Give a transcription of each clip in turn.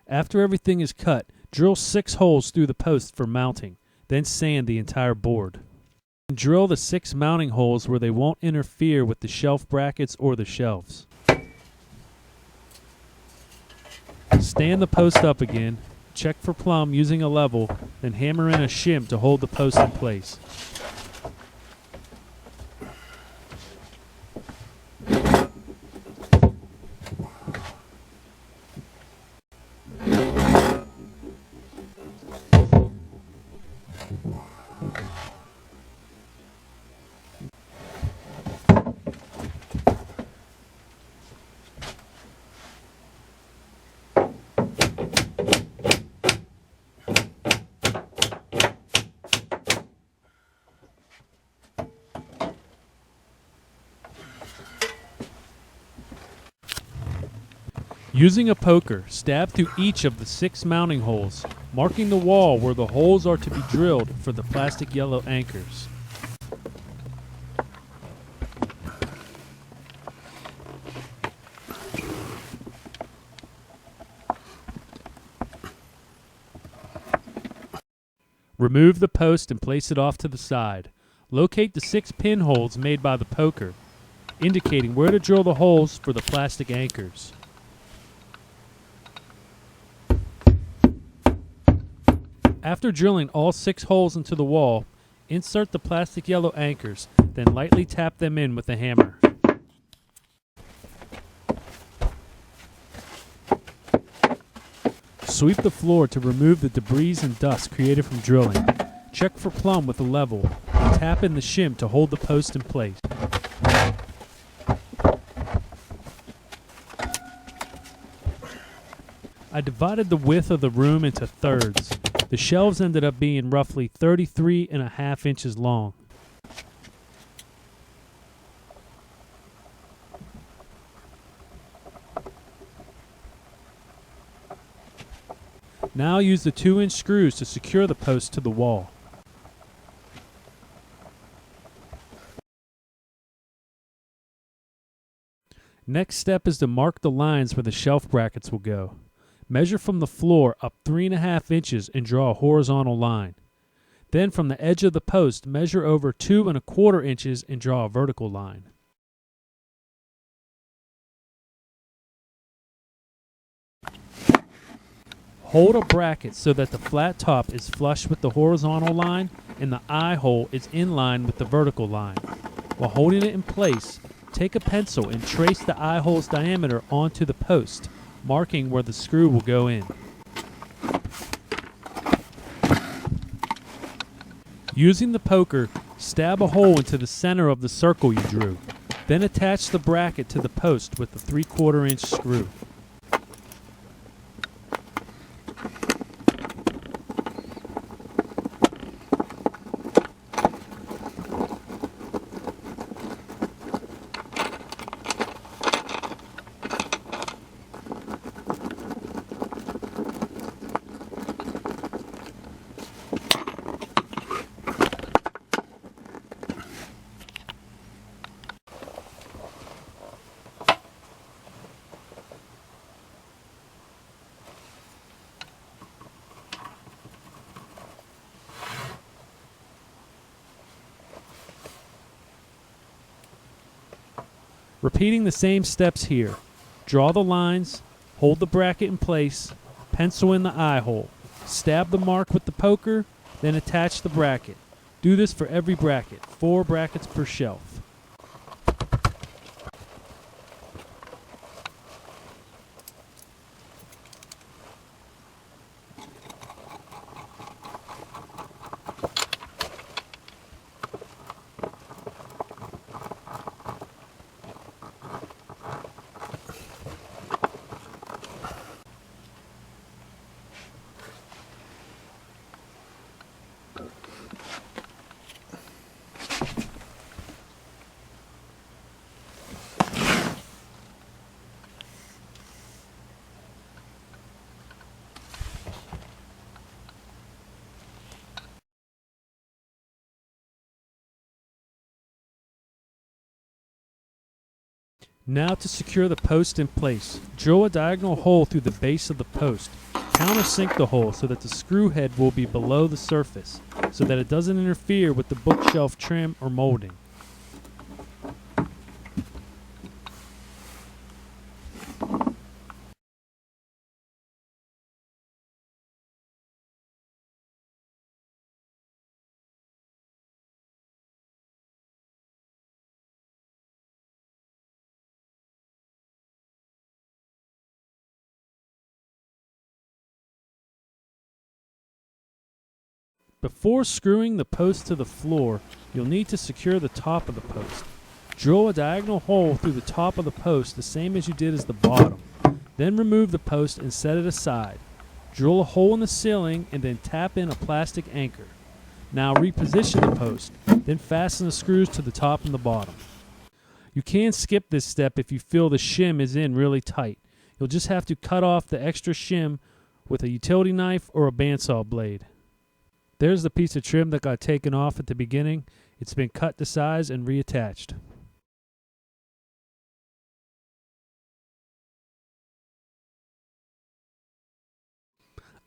After everything is cut, drill 6 holes through the post for mounting, then sand the entire board. Drill the 6 mounting holes where they won't interfere with the shelf brackets or the shelves. Stand the post up again, check for plumb using a level, then hammer in a shim to hold the post in place. Using a poker, stab through each of the 6 mounting holes, marking the wall where the holes are to be drilled for the plastic yellow anchors. Remove the post and place it off to the side. Locate the 6 pinholes made by the poker, indicating where to drill the holes for the plastic anchors. After drilling all 6 holes into the wall, insert the plastic yellow anchors, then lightly tap them in with a hammer. Sweep the floor to remove the debris and dust created from drilling. Check for plumb with a level, and tap in the shim to hold the post in place. I divided the width of the room into thirds. The shelves ended up being roughly 33.5 inches long. Now use the 2-inch screws to secure the post to the wall. Next step is to mark the lines where the shelf brackets will go. Measure from the floor up 3.5 inches and draw a horizontal line. Then from the edge of the post, measure over 2.25 inches and draw a vertical line. Hold a bracket so that the flat top is flush with the horizontal line and the eye hole is in line with the vertical line. While holding it in place, take a pencil and trace the eye hole's diameter onto the post, marking where the screw will go in. Using the poker, stab a hole into the center of the circle you drew. Then attach the bracket to the post with the 3/4 inch screw. Repeating the same steps here. Draw the lines, hold the bracket in place, pencil in the eye hole, stab the mark with the poker, then attach the bracket. Do this for every bracket, 4 brackets per shelf. Now to secure the post in place, drill a diagonal hole through the base of the post. Countersink the hole so that the screw head will be below the surface, so that it doesn't interfere with the bookshelf trim or molding. Before screwing the post to the floor, you'll need to secure the top of the post. Drill a diagonal hole through the top of the post the same as you did as the bottom. Then remove the post and set it aside. Drill a hole in the ceiling and then tap in a plastic anchor. Now reposition the post, then fasten the screws to the top and the bottom. You can skip this step if you feel the shim is in really tight. You'll just have to cut off the extra shim with a utility knife or a bandsaw blade. There's the piece of trim that got taken off at the beginning. It's been cut to size and reattached.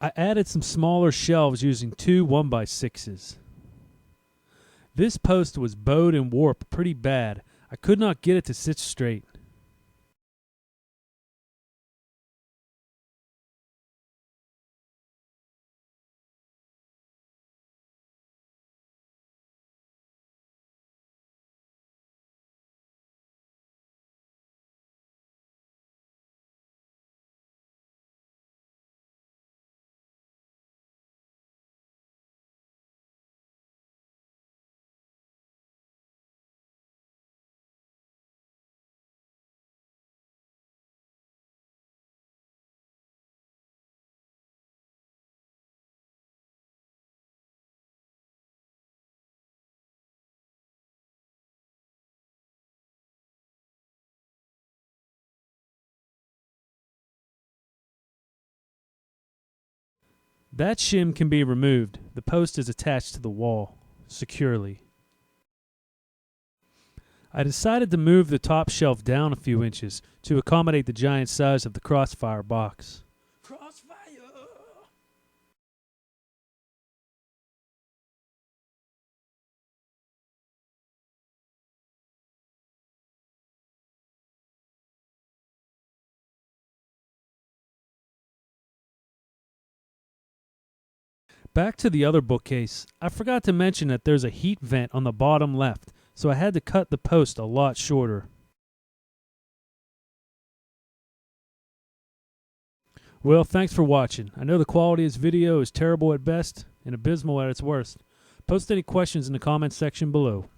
I added some smaller shelves using two 1x6s. This post was bowed and warped pretty bad. I could not get it to sit straight. That shim can be removed. The post is attached to the wall securely. I decided to move the top shelf down a few inches to accommodate the giant size of the Crossfire box. Crossfire! Back to the other bookcase. I forgot to mention that there's a heat vent on the bottom left, so I had to cut the post a lot shorter. Well, thanks for watching. I know the quality of this video is terrible at best and abysmal at its worst. Post any questions in the comments section below.